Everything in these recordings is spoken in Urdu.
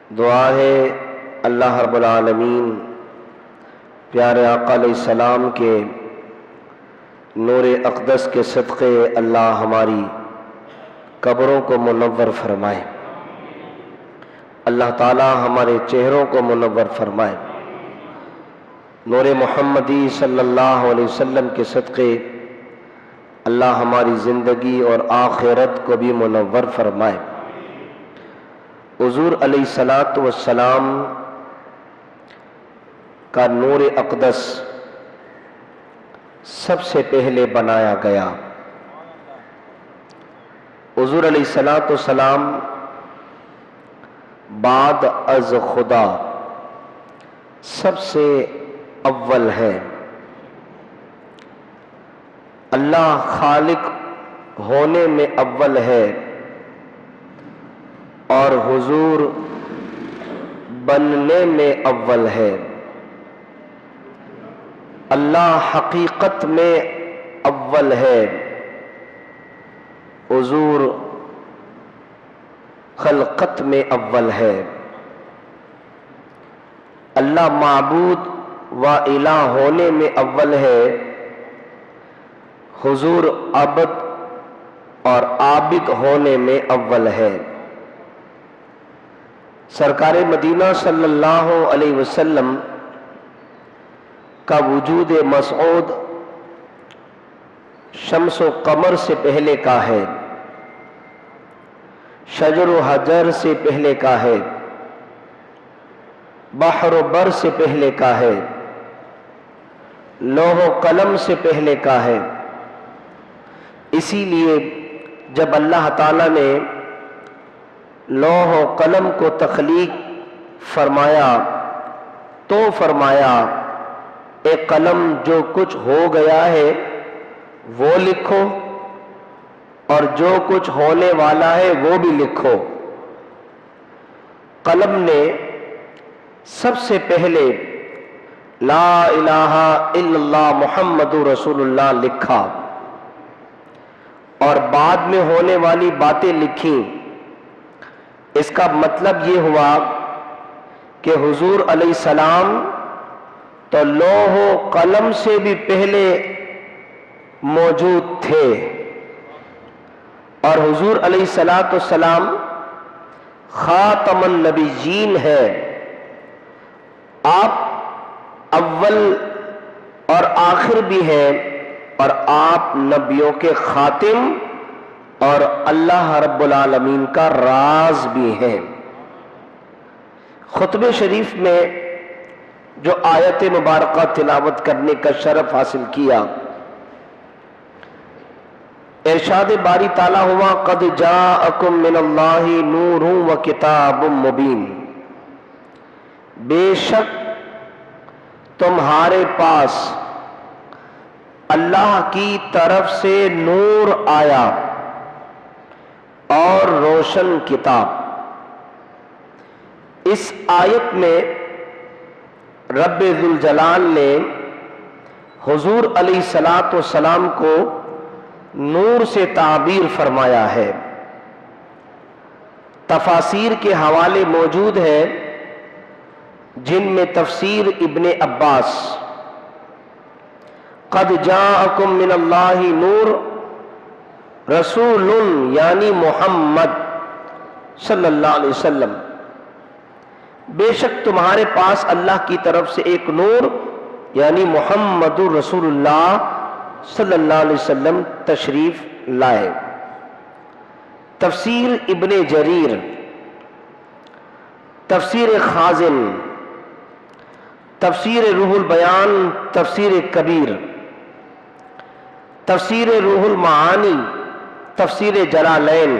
دعا ہے اللہ رب العالمین پیارے آقا علیہ السلام کے نور اقدس کے صدقے اللہ ہماری قبروں کو منور فرمائے، اللہ تعالی ہمارے چہروں کو منور فرمائے، نور محمدی صلی اللہ علیہ وسلم کے صدقے اللہ ہماری زندگی اور آخرت کو بھی منور فرمائے۔ حضور علیہ السلام کا نور اقدس سب سے پہلے بنایا گیا۔ حضور علیہ السلام بعد از خدا سب سے اول ہے۔ اللہ خالق ہونے میں اول ہے اور حضور بننے میں اول ہے۔ اللہ حقیقت میں اول ہے، حضور خلقت میں اول ہے۔ اللہ معبود و الہ ہونے میں اول ہے، حضور عبد اور عابد ہونے میں اول ہے۔ سرکار مدینہ صلی اللہ علیہ وسلم کا وجود مسعود شمس و قمر سے پہلے کا ہے، شجر و حجر سے پہلے کا ہے، بحر و بر سے پہلے کا ہے، لوح و قلم سے پہلے کا ہے۔ اسی لیے جب اللہ تعالیٰ نے لوح و قلم کو تخلیق فرمایا تو فرمایا اے قلم جو کچھ ہو گیا ہے وہ لکھو اور جو کچھ ہونے والا ہے وہ بھی لکھو۔ قلم نے سب سے پہلے لا الہ الا اللہ محمد رسول اللہ لکھا اور بعد میں ہونے والی باتیں لکھیں۔ اس کا مطلب یہ ہوا کہ حضور علیہ السلام تو لوح و قلم سے بھی پہلے موجود تھے، اور حضور علیہ السلام خاتم النبیین ہے۔ آپ اول اور آخر بھی ہیں اور آپ نبیوں کے خاتم اور اللہ رب العالمین کا راز بھی ہیں۔ خطبہ شریف میں جو آیت مبارکہ تلاوت کرنے کا شرف حاصل کیا، ارشاد باری تعالیٰ ہوا قد جاءکم من اللہ نور و کتاب مبین، بے شک تمہارے پاس اللہ کی طرف سے نور آیا اور روشن کتاب۔ اس آیت میں رب ذوالجلال نے حضور علیہ السلام کو نور سے تعبیر فرمایا ہے۔ تفاسیر کے حوالے موجود ہیں جن میں تفسیر ابن عباس قد جاءکم من اللہ نور رسول یعنی محمد صلی اللہ علیہ وسلم، بے شک تمہارے پاس اللہ کی طرف سے ایک نور یعنی محمد رسول اللہ صلی اللہ علیہ وسلم تشریف لائے۔ تفسیر ابن جریر، تفسیر خازن، تفسیر روح البیان، تفسیر کبیر، تفسیر روح المعانی، تفسیر جلالین،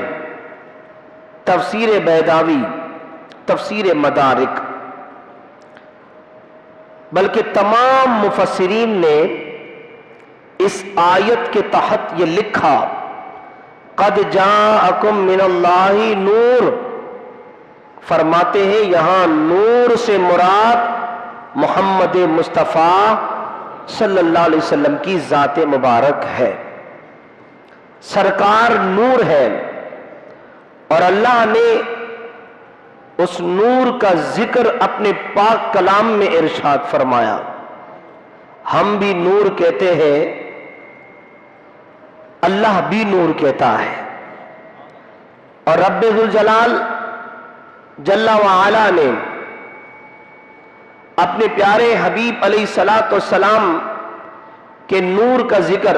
تفسیر بیضاوی، تفسیر مدارک، بلکہ تمام مفسرین نے اس آیت کے تحت یہ لکھا قد جاءکم من اللہ نور، فرماتے ہیں یہاں نور سے مراد محمد مصطفیٰ صلی اللہ علیہ وسلم کی ذات مبارک ہے۔ سرکار نور ہے اور اللہ نے اس نور کا ذکر اپنے پاک کلام میں ارشاد فرمایا۔ ہم بھی نور کہتے ہیں، اللہ بھی نور کہتا ہے، اور رب ذوالجلال جل وعلا نے اپنے پیارے حبیب علیہ الصلوۃ والسلام کے نور کا ذکر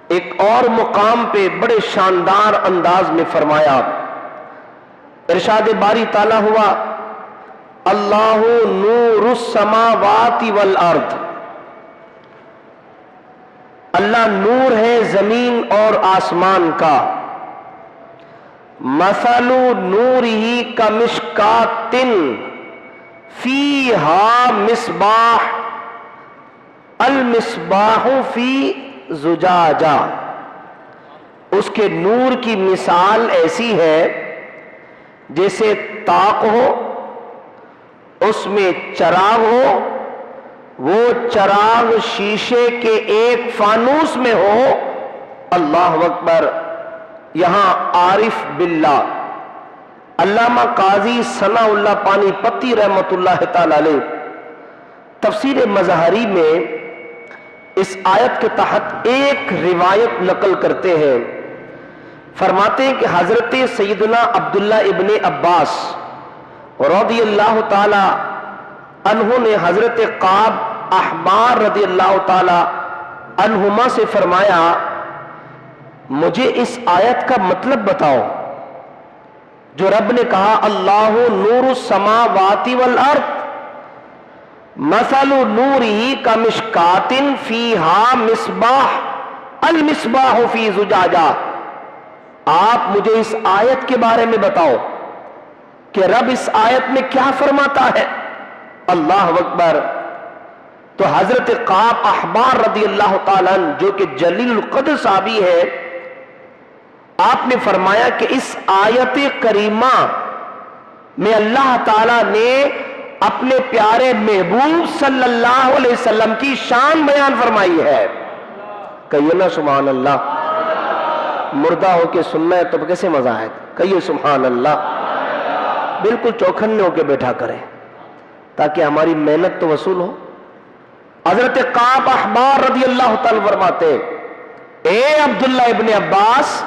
ایک اور مقام پہ بڑے شاندار انداز میں فرمایا۔ ارشاد باری تعالیٰ ہوا، اللہ نور السماوات والارض، اللہ نور ہے زمین اور آسمان کا۔ مثل نورہ کمشکات فیہا مصباح، المصباح فی زجاجہ، اس کے نور کی مثال ایسی ہے جیسے طاق ہو، اس میں چراغ ہو، وہ چراغ شیشے کے ایک فانوس میں ہو۔ اللہ اکبر۔ یہاں عارف باللہ علامہ قاضی ثناء اللہ پانی پتی رحمت اللہ تعالی علیہ تفسیر مظہری میں اس آیت کے تحت ایک روایت نقل کرتے ہیں۔ فرماتے ہیں کہ حضرت سیدنا عبداللہ ابن عباس رضی اللہ تعالی عنہ نے حضرت قعب احبار رضی اللہ تعالی عنہما سے فرمایا، مجھے اس آیت کا مطلب بتاؤ جو رب نے کہا اللہ نور السماوات والارض مثل نورہ کمشکات فیہا مصباح المصباح فی زجاجہ۔ آپ مجھے اس آیت کے بارے میں بتاؤ کہ رب اس آیت میں کیا فرماتا ہے۔ اللہ اکبر۔ تو حضرت قعب احبار رضی اللہ تعالیٰ عنہ جو کہ جلیل القدر صحابی ہے، آپ نے فرمایا کہ اس آیت کریمہ میں اللہ تعالیٰ نے اپنے پیارے محبوب صلی اللہ علیہ وسلم کی شان بیان فرمائی ہے۔ کہیے نا سبحان اللہ۔ مردہ ہو کے سننا ہے تو کیسے مزہ آئے؟ کہیے سبحان اللہ۔ بالکل چوکھنے ہو کے بیٹھا کریں تاکہ ہماری محنت تو وصول ہو۔ حضرت قعب احبار رضی اللہ تعالی فرماتے، اے عبداللہ ابن عباس،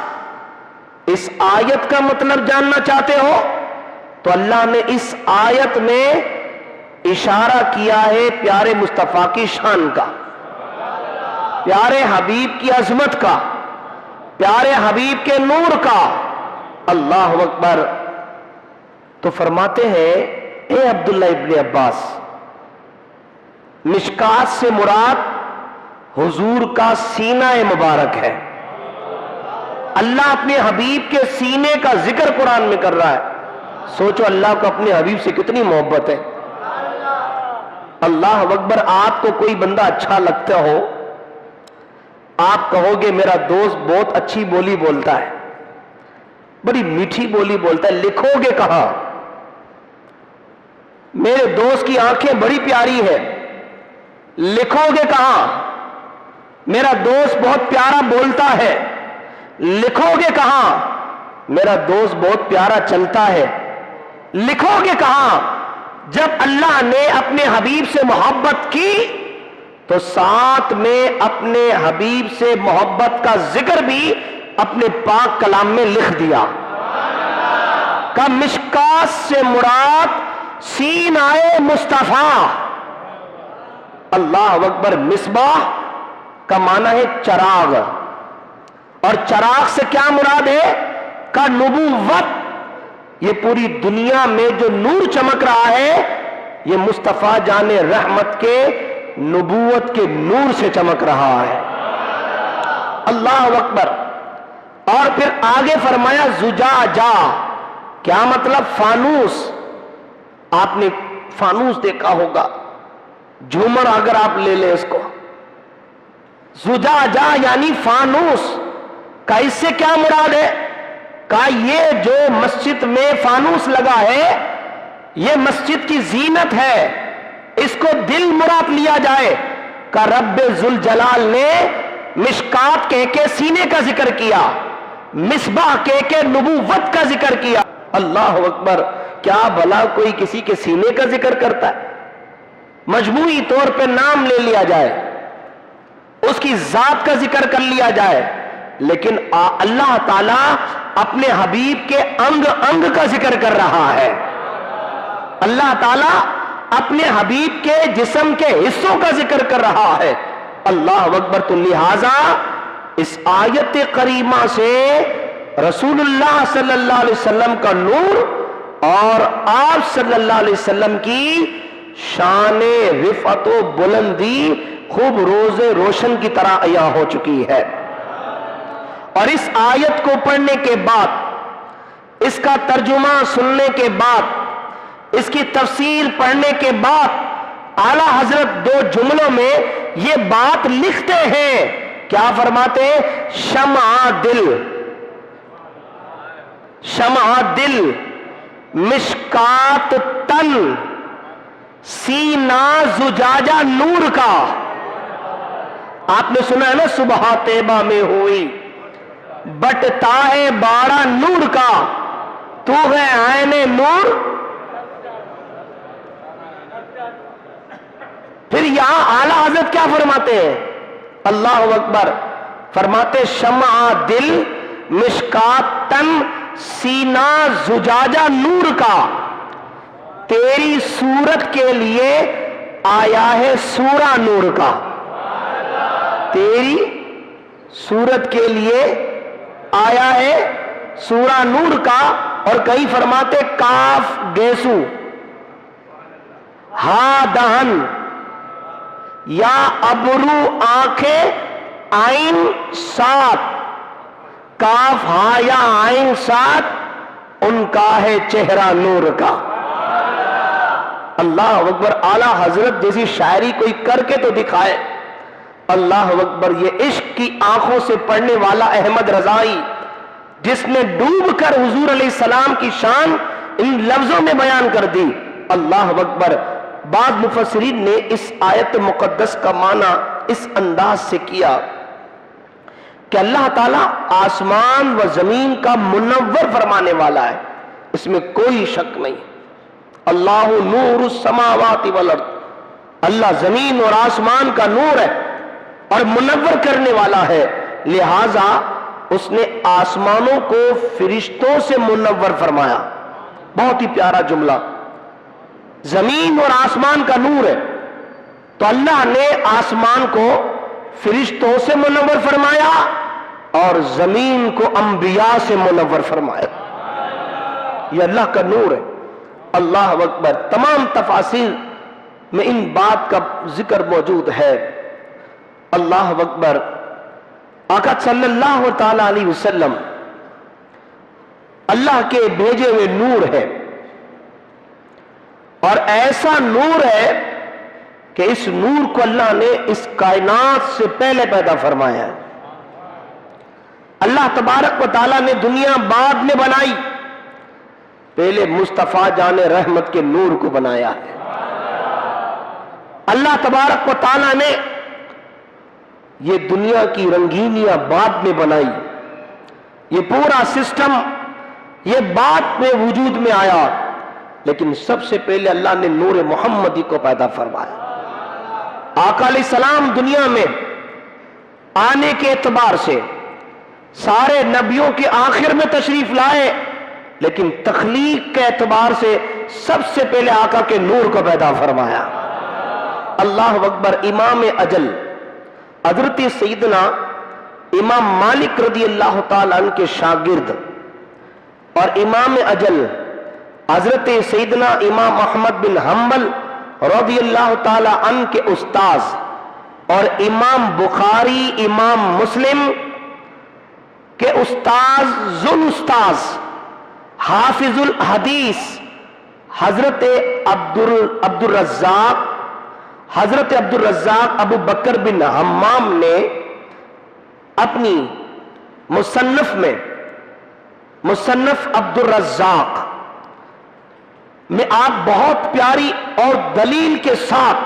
اس آیت کا مطلب جاننا چاہتے ہو تو اللہ نے اس آیت میں اشارہ کیا ہے پیارے مصطفیٰ کی شان کا، پیارے حبیب کی عظمت کا، پیارے حبیب کے نور کا۔ اللہ اکبر۔ تو فرماتے ہیں، اے عبداللہ ابن عباس، مشکات سے مراد حضور کا سینہ مبارک ہے۔ اللہ اپنے حبیب کے سینے کا ذکر قرآن میں کر رہا ہے۔ سوچو اللہ کو اپنے حبیب سے کتنی محبت ہے۔ اللہ اکبر۔ آپ کو کوئی بندہ اچھا لگتا ہو، آپ کہو گے میرا دوست بہت اچھی بولی بولتا ہے، بڑی میٹھی بولی بولتا ہے، لکھو گے کہاں؟ میرے دوست کی آنکھیں بڑی پیاری ہے، لکھو گے کہاں؟ میرا دوست بہت پیارا بولتا ہے، لکھو گے کہاں؟ میرا دوست بہت پیارا چلتا ہے، لکھو گے کہاں؟ جب اللہ نے اپنے حبیب سے محبت کی تو ساتھ میں اپنے حبیب سے محبت کا ذکر بھی اپنے پاک کلام میں لکھ دیا۔ کا مشکات سے مراد سینہ مصطفیٰ۔ اللہ اکبر۔ مصباح کا معنی ہے چراغ، اور چراغ سے کیا مراد ہے؟ کا نبوت۔ یہ پوری دنیا میں جو نور چمک رہا ہے یہ مصطفیٰ جان رحمت کے نبوت کے نور سے چمک رہا ہے۔ اللہ اکبر۔ اور پھر آگے فرمایا زجاجہ، کیا مطلب؟ فانوس۔ آپ نے فانوس دیکھا ہوگا، جھومر اگر آپ لے لیں اس کو، زجاجہ یعنی فانوس کا۔ اس سے کیا مراد ہے؟ کہا یہ جو مسجد میں فانوس لگا ہے یہ مسجد کی زینت ہے، اس کو دل مراد لیا جائے۔ کہ رب ذوالجلال نے مشکات کہہ کے سینے کا ذکر کیا، مصباح کہہ کے نبوت کا ذکر کیا۔ اللہ اکبر۔ کیا بھلا کوئی کسی کے سینے کا ذکر کرتا ہے؟ مجموعی طور پہ نام لے لیا جائے، اس کی ذات کا ذکر کر لیا جائے، لیکن اللہ تعالیٰ اپنے حبیب کے انگ انگ کا ذکر کر رہا ہے، اللہ تعالیٰ اپنے حبیب کے جسم کے حصوں کا ذکر کر رہا ہے۔ اللہ اکبر۔ تو لہذا اس آیت کریمہ سے رسول اللہ صلی اللہ علیہ وسلم کا نور اور آپ صلی اللہ علیہ وسلم کی شان رفعت و بلندی خوب روز روشن کی طرح عیاں ہو چکی ہے۔ اور اس آیت کو پڑھنے کے بعد، اس کا ترجمہ سننے کے بعد، اس کی تفسیر پڑھنے کے بعد اعلیٰ حضرت دو جملوں میں یہ بات لکھتے ہیں، کیا فرماتے ہیں؟ شمع دل، شمع دل، مشکات تن، سینہ زجاجہ نور کا۔ آپ نے سنا ہے نا، صبح طیبہ میں ہوئی بٹتا ہے باڑا نور کا، تو ہے عین نور۔ پھر یہاں اعلیٰ حضرت کیا فرماتے ہیں؟ اللہ اکبر، فرماتے شمع دل، مشکات تن، سینہ زجاجہ نور کا، تیری صورت کے لیے آیا ہے سورہ نور کا، تیری صورت کے لیے آیا ہے سورہ نور کا۔ اور کئی فرماتے کاف گیسو، ہا دہن، یا ابرو آنکھیں، آئین سات، کاف ہا یا آئین سات، ان کا ہے چہرہ نور کا۔ اللہ اکبر۔ اعلیٰ حضرت جیسی شاعری کوئی کر کے تو دکھائے۔ اللہ اکبر۔ یہ عشق کی آنکھوں سے پڑھنے والا احمد رضائی، جس نے ڈوب کر حضور علیہ السلام کی شان ان لفظوں میں بیان کر دی۔ اللہ اکبر۔ بعض مفسرین نے اس آیت مقدس کا معنی اس انداز سے کیا کہ اللہ تعالیٰ آسمان و زمین کا منور فرمانے والا ہے، اس میں کوئی شک نہیں۔ اللہ نور السماوات والارض، اللہ زمین اور آسمان کا نور ہے اور منور کرنے والا ہے، لہذا اس نے آسمانوں کو فرشتوں سے منور فرمایا۔ بہت ہی پیارا جملہ۔ زمین اور آسمان کا نور ہے تو اللہ نے آسمان کو فرشتوں سے منور فرمایا اور زمین کو انبیاء سے منور فرمایا۔ یہ اللہ کا نور ہے۔ اللہ اکبر۔ تمام تفاسیر میں ان بات کا ذکر موجود ہے۔ اللہ اکبر۔ آقا صلی اللہ تعالی علیہ وسلم اللہ کے بھیجے ہوئے نور ہے، اور ایسا نور ہے کہ اس نور کو اللہ نے اس کائنات سے پہلے پیدا فرمایا ہے۔ اللہ تبارک و تعالیٰ نے دنیا بعد میں بنائی، پہلے مصطفیٰ جان رحمت کے نور کو بنایا ہے۔ اللہ تبارک و تعالیٰ نے یہ دنیا کی رنگینیاں بعد میں بنائی، یہ پورا سسٹم یہ بعد میں وجود میں آیا، لیکن سب سے پہلے اللہ نے نور محمدی کو پیدا فرمایا۔ آقا علیہ السلام دنیا میں آنے کے اعتبار سے سارے نبیوں کے آخر میں تشریف لائے، لیکن تخلیق کے اعتبار سے سب سے پہلے آقا کے نور کو پیدا فرمایا۔ اللہ اکبر۔ امام اجل حضرت سیدنا امام مالک رضی اللہ تعالیٰ عنہ کے شاگرد اور امام اجل حضرت سیدنا امام احمد بن حنبل رضی اللہ تعالیٰ عنہ کے استاذ اور امام بخاری امام مسلم کے استاذ ذل استاذ حافظ الحدیث حضرت حضرت عبد الرزاق ابو بکر بن حمام نے اپنی مصنف میں مصنف عبد الرزاق میں آپ بہت پیاری اور دلیل کے ساتھ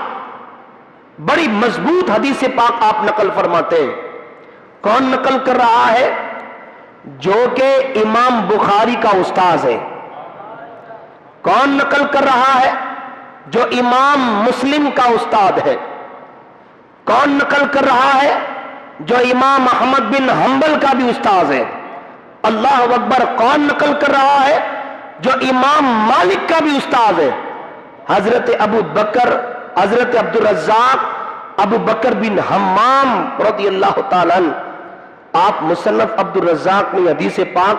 بڑی مضبوط حدیث پاک آپ نقل فرماتے ہیں۔ کون نقل کر رہا ہے؟ جو کہ امام بخاری کا استاذ ہے، کون نقل کر رہا ہے؟ جو امام مسلم کا استاد ہے۔ کون نقل کر رہا ہے؟ جو امام احمد بن حنبل کا بھی استاد ہے۔ اللہ اکبر! کون نقل کر رہا ہے؟ جو امام مالک کا بھی استاد ہے، حضرت ابو بکر، حضرت عبد الرزاق ابو بکر بن حمام رضی اللہ تعالیٰ عنہ۔ آپ مصنف عبد الرزاق میں حدیث پاک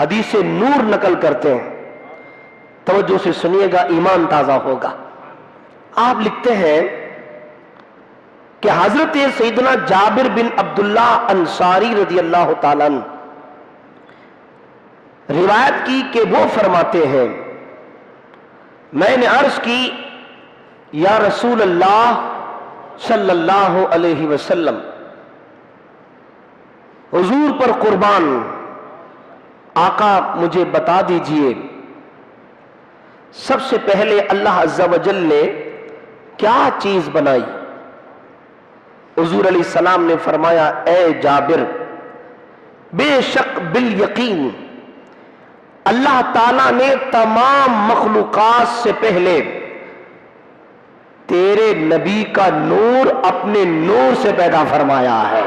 حدیث نور نقل کرتے ہیں، توجہ سے سنیے گا، ایمان تازہ ہوگا۔ آپ لکھتے ہیں کہ حضرت سیدنا جابر بن عبداللہ انصاری رضی اللہ تعالیٰ عنہ روایت کی کہ وہ فرماتے ہیں، میں نے عرض کی یا رسول اللہ صلی اللہ علیہ وسلم، حضور پر قربان، آقا مجھے بتا دیجئے سب سے پہلے اللہ عز و جل نے کیا چیز بنائی؟ حضور علیہ السلام نے فرمایا، اے جابر، بے شک بالیقین اللہ تعالیٰ نے تمام مخلوقات سے پہلے تیرے نبی کا نور اپنے نور سے پیدا فرمایا ہے۔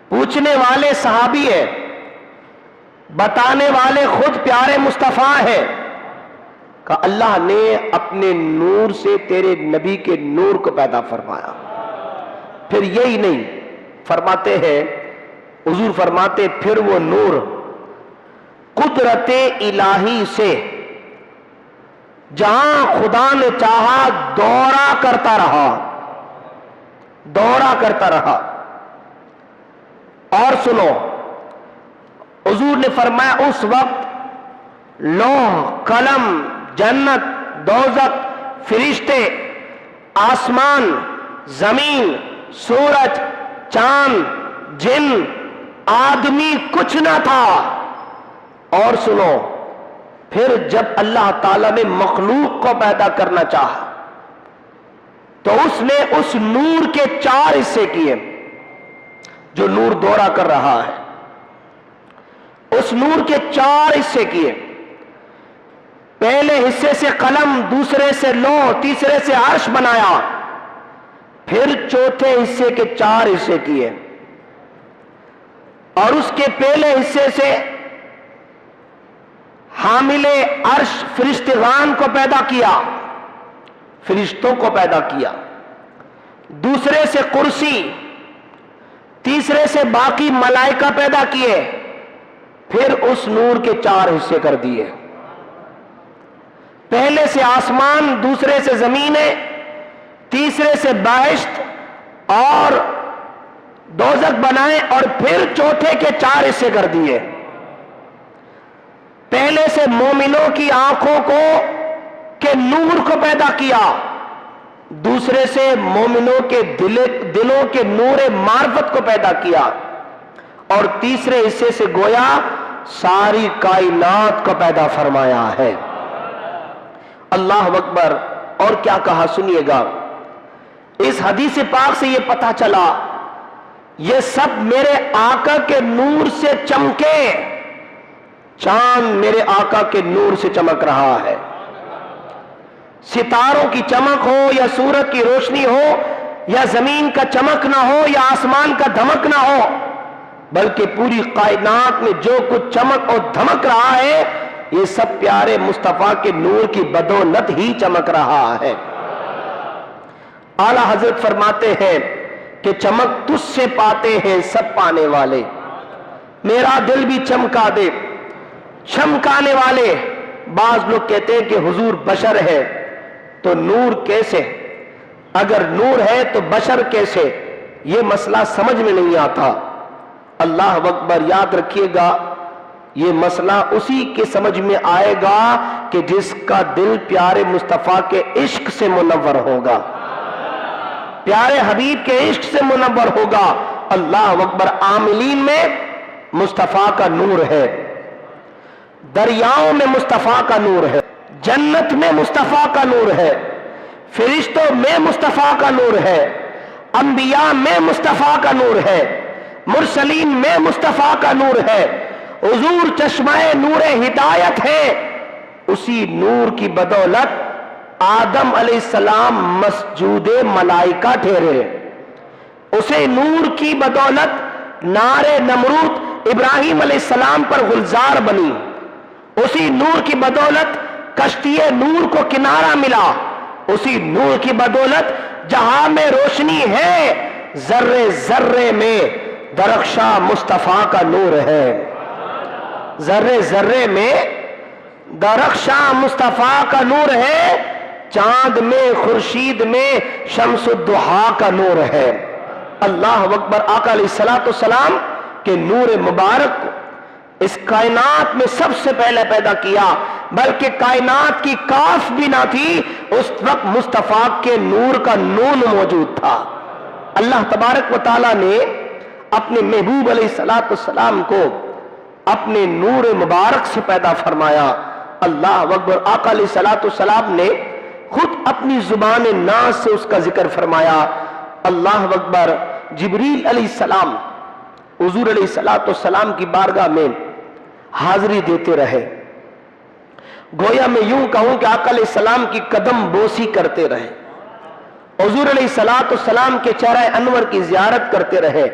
پوچھنے والے صحابی ہیں، بتانے والے خود پیارے مصطفیٰ ہیں کہ اللہ نے اپنے نور سے تیرے نبی کے نور کو پیدا فرمایا۔ پھر یہی نہیں، فرماتے ہیں حضور، فرماتے پھر وہ نور قدرت الہی سے جہاں خدا نے چاہا دورہ کرتا رہا۔ اور سنو، حضور نے فرمایا اس وقت لوح، قلم، جنت، دوزخ، فرشتے، آسمان، زمین، سورج، چاند، جن، آدمی کچھ نہ تھا۔ اور سنو، پھر جب اللہ تعالیٰ نے مخلوق کو پیدا کرنا چاہا تو اس نے اس نور کے 4 حصے کیے، جو نور دورہ کر رہا ہے، اس نور کے 4 حصے کیے۔ پہلے حصے سے قلم، دوسرے سے لوح، تیسرے سے عرش بنایا، پھر چوتھے حصے کے 4 حصے کیے، اور اس کے پہلے حصے سے حامل عرش فرشتگان کو پیدا کیا، فرشتوں کو پیدا کیا، دوسرے سے کرسی، تیسرے سے باقی ملائکہ پیدا کیے، پھر اس نور کے 4 حصے کر دیے۔ پہلے سے آسمان، دوسرے سے زمینیں، تیسرے سے بہشت اور دوزخ بنائے، اور پھر چوتھے کے 4 حصے کر دیے۔ پہلے سے مومنوں کی آنکھوں کو کے نور کو پیدا کیا، دوسرے سے مومنوں کے دلوں کے نور معرفت کو پیدا کیا، اور تیسرے حصے سے گویا ساری کائنات کو پیدا فرمایا ہے۔ اللہ اکبر! اور کیا کہا سنیے گا، اس حدیث پاک سے یہ پتہ چلا یہ سب میرے آقا کے نور سے چمکے۔ چاند میرے آقا کے نور سے چمک رہا ہے، ستاروں کی چمک ہو یا سورج کی روشنی ہو یا زمین کا چمکنا ہو یا آسمان کا دھمکنا ہو، بلکہ پوری کائنات میں جو کچھ چمک اور دھمک رہا ہے یہ سب پیارے مصطفیٰ کے نور کی بدولت ہی چمک رہا ہے۔ اعلیٰ حضرت فرماتے ہیں کہ چمک تجھ سے پاتے ہیں سب پانے والے، میرا دل بھی چمکا دے۔ چمکانے والے، بعض لوگ کہتے ہیں کہ حضور بشر ہے تو نور کیسے؟ اگر نور ہے تو بشر کیسے؟ یہ مسئلہ سمجھ میں نہیں آتا۔ اللہ اکبر! یاد رکھیے گا، یہ مسئلہ اسی کے سمجھ میں آئے گا کہ جس کا دل پیارے مصطفیٰ کے عشق سے منور ہوگا، پیارے حبیب کے عشق سے منور ہوگا۔ اللہ اکبر! عاملین میں مصطفیٰ کا نور ہے، دریاؤں میں مصطفیٰ کا نور ہے، جنت میں مصطفیٰ کا نور ہے، فرشتوں میں مصطفیٰ کا نور ہے، انبیاء میں مصطفیٰ کا نور ہے، مرسلین میں مصطفیٰ کا نور ہے، حضور چشمہ نور ہدایت ہے، اسی نور کی بدولت آدم علیہ السلام مسجود ملائکہ ٹھہرے، اسے نور کی بدولت نار نمرود ابراہیم علیہ السلام پر گلزار بنی، اسی نور کی بدولت کشتی نور کو کنارہ ملا، اسی نور کی بدولت جہاں میں روشنی ہے ذرے ذرے میں درخشاں مصطفیٰ کا نور ہے، ذرے ذرے میں درخشاں مصطفیٰ کا نور ہے، چاند میں خورشید میں شمس الضحیٰ کا نور ہے۔ اللہ اکبر۔ آقا علیہ السلام کے نور مبارک کو اس کائنات میں سب سے پہلے پیدا کیا، بلکہ کائنات کی کاف بھی نہ تھی، اس وقت مصطفیٰ کے نور کا نون موجود تھا۔ اللہ تبارک و تعالیٰ نے اپنے محبوب علیہ السلام کو اپنے نور مبارک سے پیدا فرمایا۔ اللہ اکبر۔ آقا علیہ السلام نے خود اپنی زبان ناز سے اس کا ذکر فرمایا۔ اللہ اکبر۔ جبریل علیہ السلام حضور علیہ السلام کی بارگاہ میں حاضری دیتے رہے، گویا میں یوں کہوں کہ آقا علیہ السلام کی قدم بوسی کرتے رہے، حضور علیہ السلام کے چہرہ انور کی زیارت کرتے رہے۔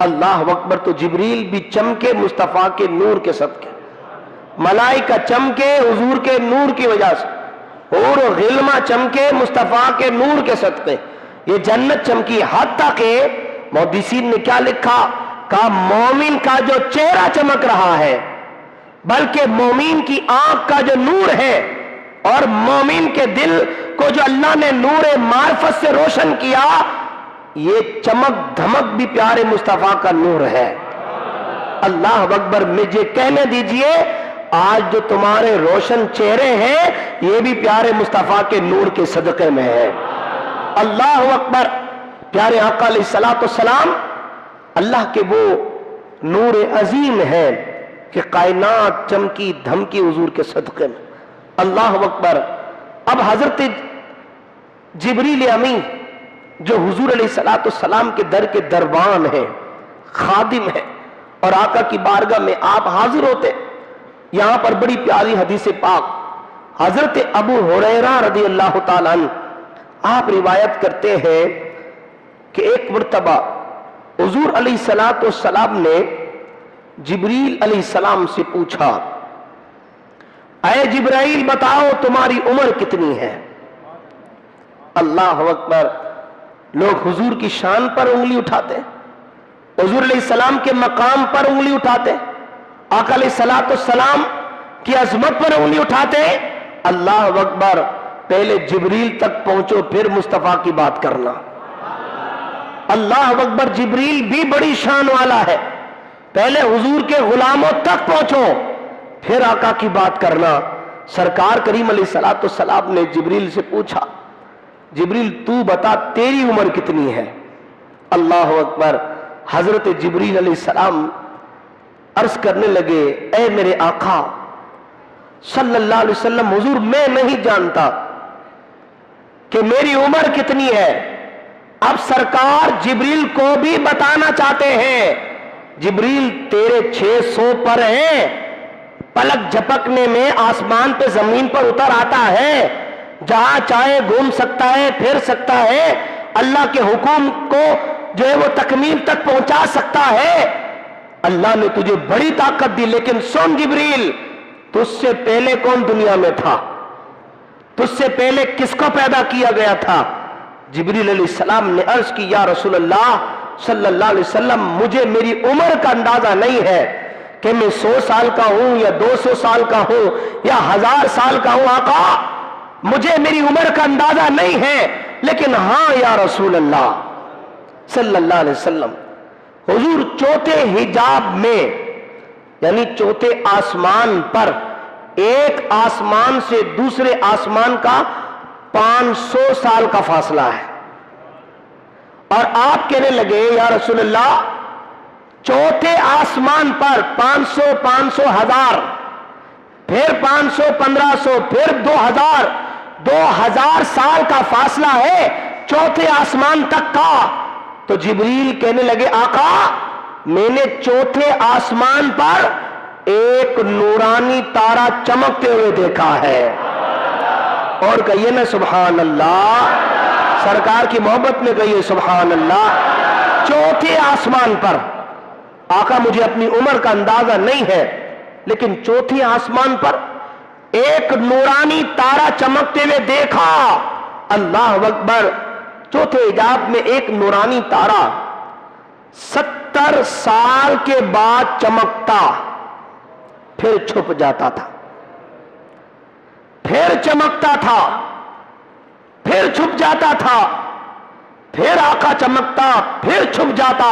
اللہ اکبر۔ تو جبریل بھی چمکے مصطفیٰ کے نور کے صدقے، ملائکہ چمکے حضور کے نور کی وجہ سے، اور غلمہ چمکے مصطفیٰ کے نور کے صدقے، یہ جنت چمکی۔ حتیٰ کہ محدثین نے کیا لکھا، کہا مومن کا جو چہرہ چمک رہا ہے، بلکہ مومن کی آنکھ کا جو نور ہے، اور مومن کے دل کو جو اللہ نے نور معرفت سے روشن کیا، یہ چمک دھمک بھی پیارے مصطفیٰ کا نور ہے۔ اللہ اکبر۔ مجھے کہنے دیجئے آج جو تمہارے روشن چہرے ہیں یہ بھی پیارے مصطفیٰ کے نور کے صدقے میں ہے۔ اللہ اکبر۔ پیارے آقا علیہ السلام اللہ کے وہ نور عظیم ہے کہ کائنات چمکی دھمکی حضور کے صدقے میں۔ اللہ اکبر۔ اب حضرت جبریل امین جو حضور علیہ السلام کے در کے دربان ہیں، خادم ہیں، اور آقا کی بارگاہ میں آپ حاضر ہوتے، یہاں پر بڑی پیاری حدیث پاک حضرت ابو ہریرہ رضی اللہ تعالیٰ عنہ آپ روایت کرتے ہیں کہ ایک مرتبہ حضور علیہ السلام نے جبریل علیہ السلام سے پوچھا، اے جبرائیل بتاؤ تمہاری عمر کتنی ہے؟ اللہ اکبر۔ لوگ حضور کی شان پر انگلی اٹھاتے، حضور علیہ السلام کے مقام پر انگلی اٹھاتے، آقا علیہ السلام کی عظمت پر انگلی اٹھاتے۔ اللہ اکبر۔ پہلے جبریل تک پہنچو پھر مصطفیٰ کی بات کرنا۔ اللہ اکبر۔ جبریل بھی بڑی شان والا ہے، پہلے حضور کے غلاموں تک پہنچو پھر آقا کی بات کرنا۔ سرکار کریم علیہ السلام نے جبریل سے پوچھا، جبریل تو بتا تیری عمر کتنی ہے؟ اللہ اکبر۔ حضرت جبریل علیہ السلام عرض کرنے لگے، اے میرے آقا صلی اللہ علیہ وسلم، حضور میں نہیں جانتا کہ میری عمر کتنی ہے۔ اب سرکار جبریل کو بھی بتانا چاہتے ہیں، جبریل تیرے 600 پر ہیں، پلک جھپکنے میں آسمان پہ زمین پر اتر آتا ہے، جہاں چاہے گھوم سکتا ہے، پھر سکتا ہے، اللہ کے حکم کو جو ہے وہ تکمیل تک پہنچا سکتا ہے۔ اللہ نے تجھے بڑی طاقت دی، لیکن سن جبریل، تجھ سے پہلے کون دنیا میں تھا؟ تجھ سے پہلے کس کو پیدا کیا گیا تھا؟ جبریل علیہ السلام نے عرض کی، یا رسول اللہ صلی اللہ علیہ وسلم، مجھے میری عمر کا اندازہ نہیں ہے کہ میں 100 سال کا ہوں یا 200 سال کا ہوں یا 1000 سال کا ہوں۔ آقا مجھے میری عمر کا اندازہ نہیں ہے، لیکن ہاں یا رسول اللہ صلی اللہ علیہ وسلم، حضور چوتھے حجاب میں یعنی چوتھے آسمان پر، ایک آسمان سے دوسرے آسمان کا 500 سال کا فاصلہ ہے، اور آپ کہنے لگے یا رسول اللہ چوتھے آسمان پر 500 500 1000، پھر 500 1500، پھر 2000 سال کا فاصلہ ہے چوتھے آسمان تک کا۔ تو جبریل کہنے لگے، آقا میں نے چوتھے آسمان پر ایک نورانی تارا چمکتے ہوئے دیکھا ہے۔ اور کہیے نا سبحان اللہ، سرکار کی محبت میں کہیے سبحان اللہ۔ چوتھے آسمان پر، آقا مجھے اپنی عمر کا اندازہ نہیں ہے، لیکن چوتھے آسمان پر ایک نورانی تارا چمکتے ہوئے دیکھا۔ اللہ اکبر۔ چوتھے حجاب میں ایک نورانی تارا 70 سال کے بعد چمکتا، پھر چھپ جاتا تھا، پھر چمکتا تھا، پھر چھپ جاتا تھا، پھر آقا چمکتا، پھر چھپ جاتا۔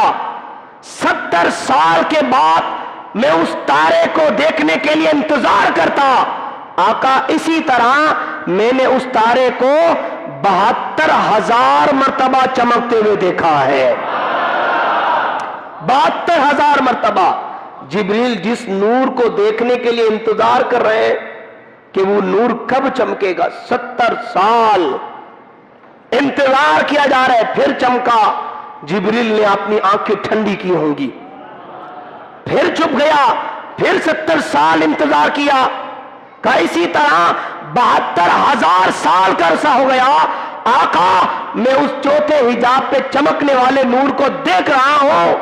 70 سال کے بعد میں اس تارے کو دیکھنے کے لیے انتظار کرتا۔ آقا اسی طرح میں نے اس تارے کو 72,000 مرتبہ چمکتے ہوئے دیکھا ہے۔ 72,000 مرتبہ۔ جبریل جس نور کو دیکھنے کے لیے انتظار کر رہے ہیں کہ وہ نور کب چمکے گا، 70 سال انتظار کیا جا رہا ہے، پھر چمکا۔ جبریل نے اپنی آنکھیں ٹھنڈی کی ہوں گی، پھر چھپ گیا، پھر 70 سال انتظار کیا۔ کہ اسی طرح 72,000 سال کا عرصہ ہو گیا، آقا میں اس چوتھے حجاب پہ چمکنے والے نور کو دیکھ رہا ہوں۔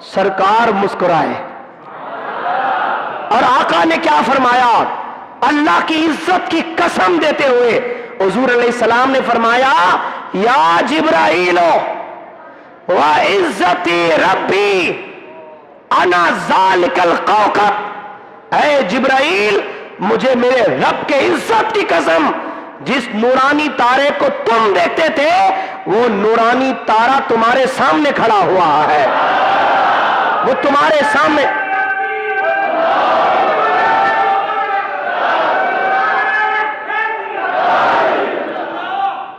سرکار مسکرائے اور آقا نے کیا فرمایا؟ اللہ کی عزت کی قسم دیتے ہوئے حضور علیہ السلام نے فرمایا، یا جبرائیل وعزتی ربی انا ذالک الکوکب، اے جبرائیل مجھے میرے رب کے عزت کی قسم، جس نورانی تارے کو تم دیکھتے تھے وہ نورانی تارا تمہارے سامنے کھڑا ہوا ہے، وہ تمہارے سامنے۔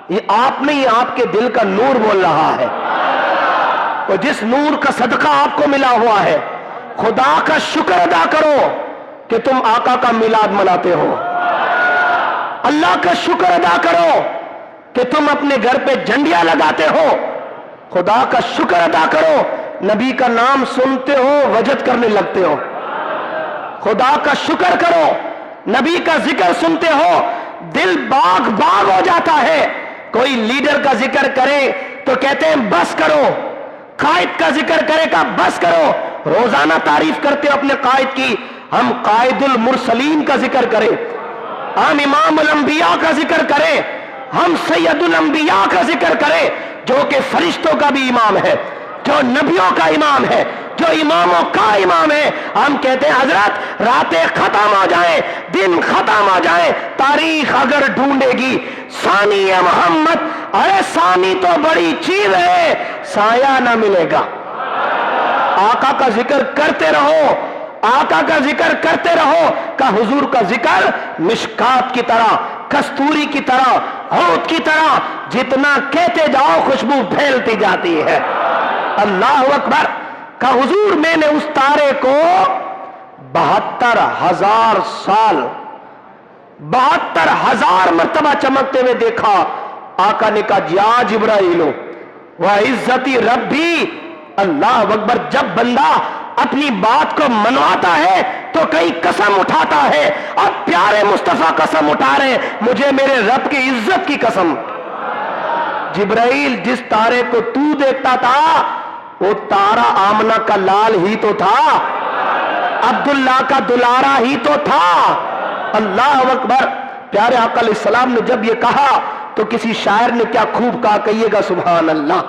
یہ آپ نہیں، آپ کے دل کا نور بول رہا ہے، اور جس نور کا صدقہ آپ کو ملا ہوا ہے، خدا کا شکر ادا کرو کہ تم آقا کا میلاد مناتے ہو۔ اللہ کا شکر ادا کرو کہ تم اپنے گھر پہ جھنڈیاں لگاتے ہو۔ خدا کا شکر ادا کرو، نبی کا نام سنتے ہو وجد کرنے لگتے ہو۔ خدا کا شکر کرو، نبی کا ذکر سنتے ہو دل باغ باغ ہو جاتا ہے۔ کوئی لیڈر کا ذکر کرے تو کہتے ہیں بس کرو، قائد کا ذکر کرے گا بس کرو۔ روزانہ تعریف کرتے ہو اپنے قائد کی، ہم قائد المرسلین کا ذکر کریں، ہم امام الانبیاء کا ذکر کریں، ہم سید الانبیاء کا ذکر کریں جو کہ فرشتوں کا بھی امام ہے، جو نبیوں کا امام ہے، جو اماموں کا امام ہے۔ ہم کہتے ہیں حضرت راتیں ختم ہو جائیں، دن ختم ہو جائیں، تاریخ اگر ڈھونڈے گی ثانی محمد، ارے ثانی تو بڑی چیز ہے، سایہ نہ ملے گا۔ آقا کا ذکر کرتے رہو، آقا کا ذکر کرتے رہو، کہ حضور کا ذکر مشکات کی طرح، کستوری کی طرح، ہود کی طرح، جتنا کہتے جاؤ خوشبو پھیلتی جاتی ہے۔ اللہ اکبر۔ کہ حضور میں نے اس تارے کو 72,000 سال 72,000 مرتبہ چمکتے ہوئے دیکھا۔ آقا نے کہا یا جبرائیل وعزتی ربی، اللہ اکبر۔ جب بندہ اپنی بات کو منواتا ہے تو کئی قسم اٹھاتا ہے، اور پیارے مصطفیٰ قسم اٹھا رہے ہیں، مجھے میرے رب کی عزت کی قسم۔ جبرائیل جس تارے کو تو دیکھتا تھا وہ تارا آمنہ کا لال ہی تو تھا، عبداللہ کا دلارا ہی تو تھا۔ اللہ اکبر۔ پیارے آقا علیہ السلام نے جب یہ کہا تو کسی شاعر نے کیا خوب کہا، کہیے گا سبحان اللہ۔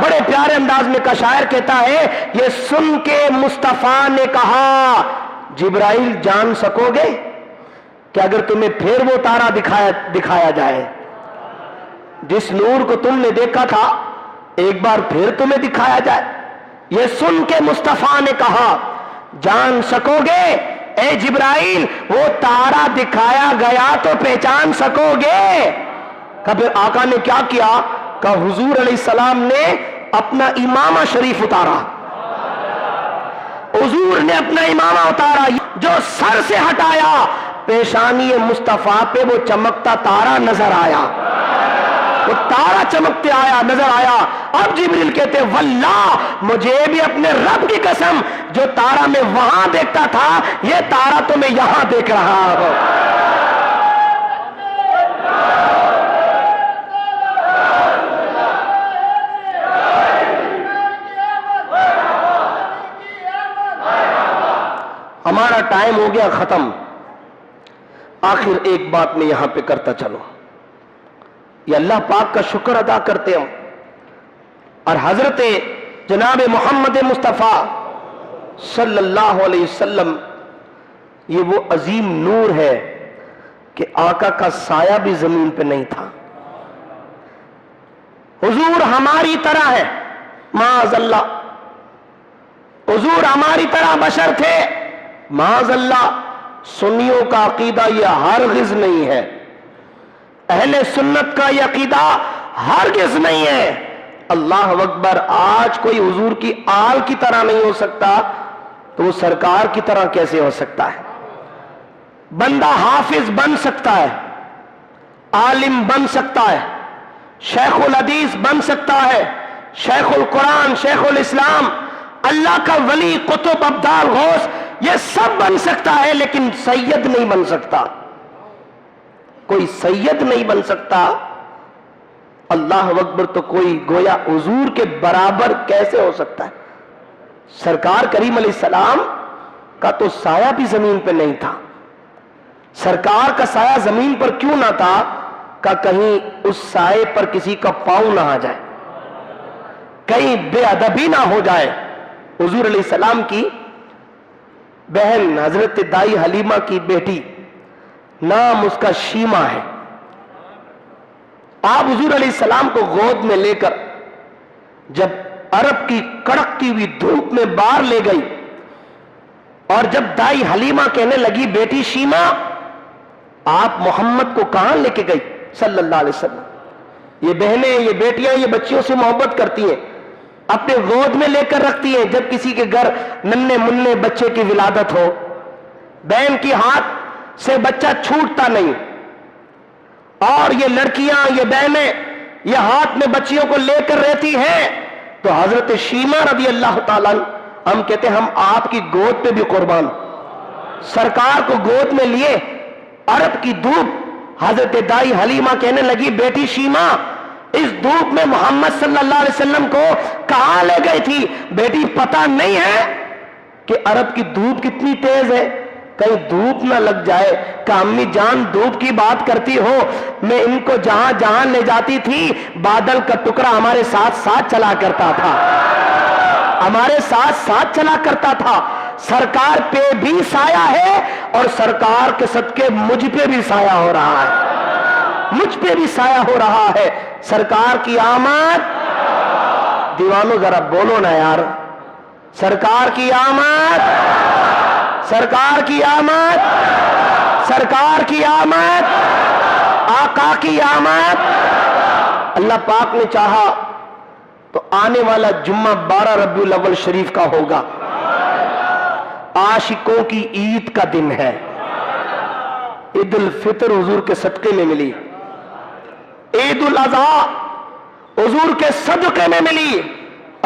بڑے پیارے انداز میں کا شاعر کہتا ہے، یہ سن کے مصطفیٰ نے کہا جبرائیل جان سکو گے کہ اگر تمہیں پھر وہ تارا دکھایا جائے جس نور کو تم نے دیکھا تھا، ایک بار پھر تمہیں دکھایا جائے۔ یہ سن کے مصطفیٰ نے کہا جان سکو گے اے جبرائیل، وہ تارا دکھایا گیا تو پہچان سکو گے۔ پھر آقا نے کیا کیا کہ حضور علیہ السلام نے اپنا امامہ شریف اتارا، حضور نے اپنا امامہ اتارا، جو سر سے ہٹایا پیشانی مصطفیٰ پہ وہ چمکتا تارا نظر آیا، وہ تارا چمکتے آیا نظر آیا۔ اب جبریل کہتے واللہ مجھے بھی اپنے رب کی قسم، جو تارا میں وہاں دیکھتا تھا یہ تارا تو میں یہاں دیکھ رہا ہوں۔ ہمارا ٹائم ہو گیا ختم، آخر ایک بات میں یہاں پہ کرتا چلو، یہ اللہ پاک کا شکر ادا کرتے ہم، اور حضرت جناب محمد مصطفیٰ صلی اللہ علیہ وسلم یہ وہ عظیم نور ہے کہ آقا کا سایہ بھی زمین پہ نہیں تھا۔ حضور ہماری طرح ہے، معاذ اللہ، حضور ہماری طرح بشر تھے، معاذ اللہ۔ سنیوں کا عقیدہ یہ ہرگز نہیں ہے، اہل سنت کا یہ عقیدہ ہرگز نہیں ہے۔ اللہ اکبر، آج کوئی حضور کی آل کی طرح نہیں ہو سکتا تو وہ سرکار کی طرح کیسے ہو سکتا ہے؟ بندہ حافظ بن سکتا ہے، عالم بن سکتا ہے، شیخ الحدیث بن سکتا ہے، شیخ القرآن، شیخ الاسلام، اللہ کا ولی، قطب، ابدال، غوث، یہ سب بن سکتا ہے، لیکن سید نہیں بن سکتا۔ کوئی سید نہیں بن سکتا۔ اللہ اکبر، تو کوئی گویا حضور کے برابر کیسے ہو سکتا ہے؟ سرکار کریم علیہ السلام کا تو سایہ بھی زمین پہ نہیں تھا۔ سرکار کا سایہ زمین پر کیوں نہ تھا؟ کہ کہیں اس سائے پر کسی کا پاؤں نہ آ جائے، کہیں بے ادبی نہ ہو جائے۔ حضور علیہ السلام کی بہن حضرت دائی حلیمہ کی بیٹی، نام اس کا شیمہ ہے، آپ حضور علیہ السلام کو گود میں لے کر جب عرب کی کڑکتی ہوئی دھوپ میں باہر لے گئی، اور جب دائی حلیمہ کہنے لگی بیٹی شیمہ آپ محمد کو کہاں لے کے گئی صلی اللہ علیہ وسلم؟ یہ بہنیں، یہ بیٹیاں، یہ بچیوں سے محبت کرتی ہیں، اپنے گود میں لے کر رکھتی ہیں۔ جب کسی کے گھر ننھے منھے بچے کی ولادت ہو، بہن کی ہاتھ سے بچہ چھوٹتا نہیں، اور یہ لڑکیاں، یہ بہنیں، یہ ہاتھ میں بچیوں کو لے کر رہتی ہیں، تو حضرت شیمہ رضی اللہ تعالیٰ ہم کہتے ہیں ہم آپ کی گود پہ بھی قربان۔ سرکار کو گود میں لیے، عرب کی دھوپ، حضرت دائی حلیمہ کہنے لگی بیٹی شیمہ اس دھوپ میں محمد صلی اللہ علیہ وسلم کو کہاں لے گئی تھی؟ بیٹی پتہ نہیں ہے کہ عرب کی دھوپ کتنی تیز ہے، کہیں دھوپ نہ لگ جائے۔ کہ امی جان دھوپ کی بات کرتی ہو، میں ان کو جہاں جہاں لے جاتی تھی بادل کا ٹکڑا ہمارے ساتھ ساتھ چلا کرتا تھا، ہمارے ساتھ ساتھ چلا کرتا تھا۔ سرکار پہ بھی سایہ ہے، اور سرکار کے صدقے مجھ پہ بھی سایہ ہو رہا ہے، مجھ پہ بھی سایہ ہو رہا ہے۔ سرکار کی آمد، دیوانوں ذرا بولو نا یار، سرکار کی آمد، سرکار کی آمد، سرکار کی آمد، آقا کی آمد۔ اللہ پاک نے چاہا تو آنے والا جمعہ 12 ربیع الاول شریف کا ہوگا، عاشقوں کی عید کا دن ہے، عید الفطر حضور کے صدقے میں ملی، عید الاضحیٰ حضور کے صدقے میں ملی۔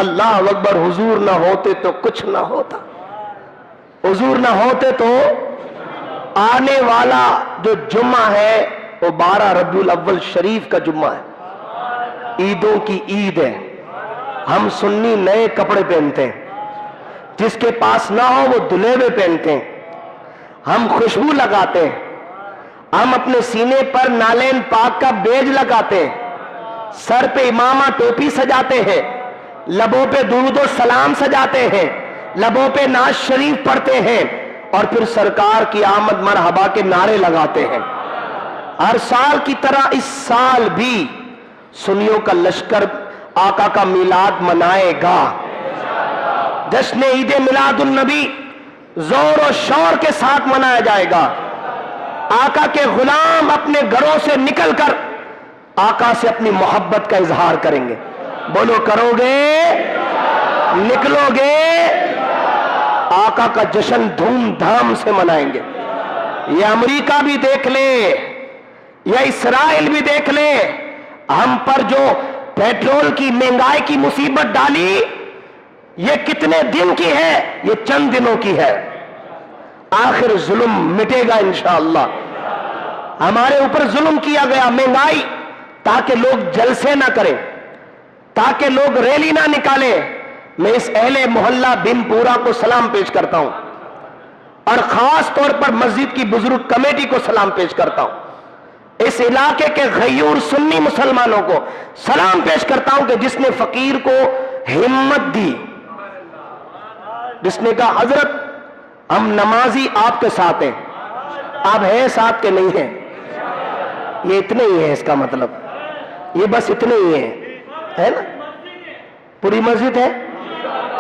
اللہ اکبر، حضور نہ ہوتے تو کچھ نہ ہوتا، حضور نہ ہوتے تو آنے والا جو جمعہ ہے وہ 12 ربیع الاول شریف کا جمعہ ہے، عیدوں کی عید ہے۔ ہم سنی نئے کپڑے پہنتے ہیں، جس کے پاس نہ ہو وہ دھلے ہوئے پہنتے ہیں، ہم خوشبو لگاتے ہیں، ہم اپنے سینے پر نالین پاک کا بیج لگاتے ہیں، سر پہ امامہ ٹوپی سجاتے ہیں، لبوں پہ درود و سلام سجاتے ہیں، لبوں پہ ناز شریف پڑھتے ہیں، اور پھر سرکار کی آمد مرحبا کے نعرے لگاتے ہیں۔ ہر سال کی طرح اس سال بھی سنیوں کا لشکر آقا کا میلاد منائے گا۔ جشن عید میلاد النبی زور و شور کے ساتھ منایا جائے گا۔ آقا کے غلام اپنے گھروں سے نکل کر آقا سے اپنی محبت کا اظہار کریں گے۔ بولو کرو گے، نکلو گے، آقا کا جشن دھوم دھام سے منائیں گے۔ یہ امریکہ بھی دیکھ لے یا اسرائیل بھی دیکھ لے، ہم پر جو پیٹرول کی مہنگائی کی مصیبت ڈالی، یہ کتنے دن کی ہے؟ یہ چند دنوں کی ہے، آخر ظلم مٹے گا انشاءاللہ۔ ہمارے اوپر ظلم کیا گیا، مہنگائی، تاکہ لوگ جلسے نہ کریں، تاکہ لوگ ریلی نہ نکالیں۔ میں اس اہل محلہ بن پورا کو سلام پیش کرتا ہوں، اور خاص طور پر مسجد کی بزرگ کمیٹی کو سلام پیش کرتا ہوں، اس علاقے کے غیور سنی مسلمانوں کو سلام پیش کرتا ہوں کہ جس نے فقیر کو ہمت دی، جس نے کہا حضرت ہم نمازی آپ کے ساتھ ہیں، آپ ہیں ساتھ کے نہیں ہیں؟ یہ اتنے ہی ہے، اس کا مطلب یہ بس اتنے ہی ہے نا؟ پوری مسجد ہے،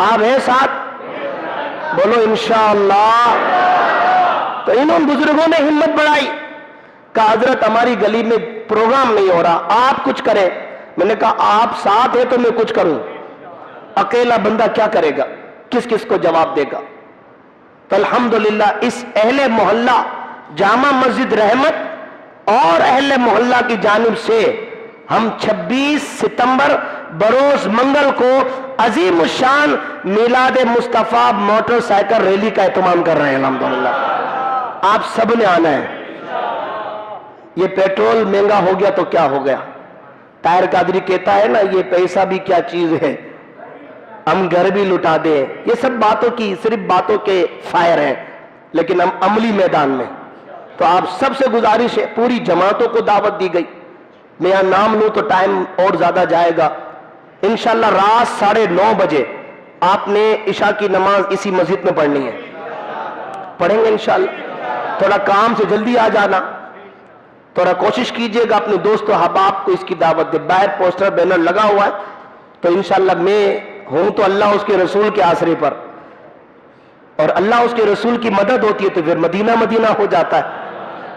آپ ہیں ساتھ؟ بولو انشاءاللہ۔ تو انہوں بزرگوں نے ہمت بڑھائی، کہا حضرت ہماری گلی میں پروگرام نہیں ہو رہا، آپ کچھ کریں۔ میں نے کہا آپ ساتھ ہیں تو میں کچھ کروں، اکیلا بندہ کیا کرے گا، کس کس کو جواب دے گا؟ تو الحمدللہ اس اہل محلہ جامع مسجد رحمت اور اہل محلہ کی جانب سے ہم 26 ستمبر بروز منگل کو عظیم الشان میلاد مصطفیٰ موٹر سائیکل ریلی کا اہتمام کر رہے ہیں الحمدللہ۔ آپ سب نے آنا ہے۔ یہ پیٹرول مہنگا ہو گیا تو کیا ہو گیا؟ طاہر قادری کہتا ہے نا، یہ پیسہ بھی کیا چیز ہے، ہم گھر بھی لٹا دیں۔ یہ سب باتوں کی صرف باتوں کے فائر ہیں، لیکن ہم عملی میدان میں۔ تو آپ سب سے گزارش ہے، پوری جماعتوں کو دعوت دی گئی، میں یہاں نام لوں تو ٹائم اور زیادہ جائے گا۔ انشاءاللہ رات 9:30 بجے آپ نے عشاء کی نماز اسی مسجد میں پڑھنی ہے، پڑھیں گے انشاءاللہ۔ تھوڑا کام سے جلدی آ جانا، تھوڑا کوشش کیجئے گا اپنے دوست و احباب کو اس کی دعوت دے۔ باہر پوسٹر بینر لگا ہوا ہے، تو انشاءاللہ میں ہوں تو اللہ اس کے رسول کے آسرے پر، اور اللہ اس کے رسول کی مدد ہوتی ہے تو پھر مدینہ مدینہ ہو جاتا ہے۔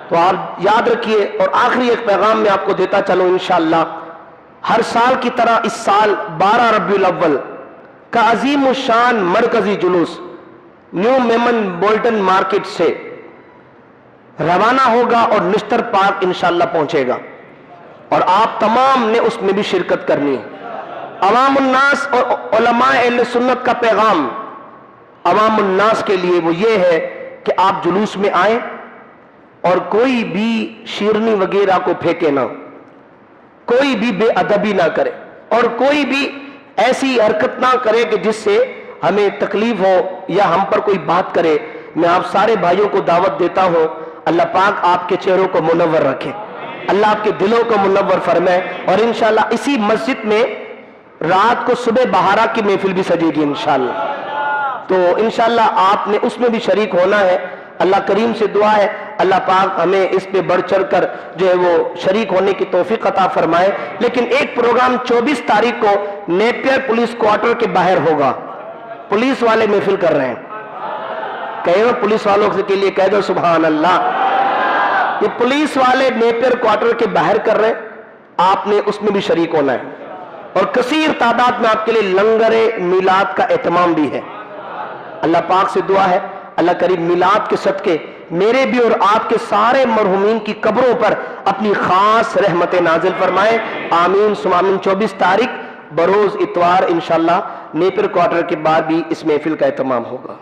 تو آپ یاد رکھیے، اور آخری ایک پیغام میں آپ کو دیتا چلوں انشاءاللہ، ہر سال کی طرح اس سال 12 ربیع الاول کا عظیم الشان مرکزی جلوس نیو میمن بولٹن مارکیٹ سے روانہ ہوگا اور نشتر پارک انشاءاللہ پہنچے گا، اور آپ تمام نے اس میں بھی شرکت کرنی ہے۔ عوام الناس اور علماء اہل سنت کا پیغام عوام الناس کے لیے وہ یہ ہے کہ آپ جلوس میں آئیں اور کوئی بھی شیرنی وغیرہ کو پھینکے نہ، کوئی بھی بے ادبی نہ کرے، اور کوئی بھی ایسی حرکت نہ کرے کہ جس سے ہمیں تکلیف ہو یا ہم پر کوئی بات کرے۔ میں آپ سارے بھائیوں کو دعوت دیتا ہوں، اللہ پاک آپ کے چہروں کو منور رکھے، اللہ آپ کے دلوں کو منور فرمائے، اور انشاءاللہ اسی مسجد میں رات کو صبح بہارا کی محفل بھی سجے گی انشاءاللہ۔ تو انشاءاللہ آپ نے اس میں بھی شریک ہونا ہے۔ اللہ کریم سے دعا ہے اللہ پاک ہمیں اس پہ بڑھ چڑھ کر جو ہے وہ شریک ہونے کی توفیق عطا فرمائے۔ لیکن ایک پروگرام 24 تاریخ کو نیپیر پولیس کوارٹر کے باہر ہوگا، پولیس والے محفل کر رہے ہیں، کہو پولیس والوں کے لیے کہہ دو سبحان اللہ۔ یہ پولیس والے نیپیر کوارٹر کے باہر کر رہے ہیں، آپ نے اس میں بھی شریک ہونا ہے، اور کثیر تعداد میں آپ کے لیے لنگر میلاد کا اہتمام بھی ہے۔ اللہ پاک سے دعا ہے اللہ کریم میلاد کے صدقے میرے بھی اور آپ کے سارے مرحومین کی قبروں پر اپنی خاص رحمت نازل فرمائے، آمین ثم آمین۔ 24 تاریخ بروز اتوار انشاءاللہ نیپر کوارٹر کے بعد بھی اس محفل کا اہتمام ہوگا۔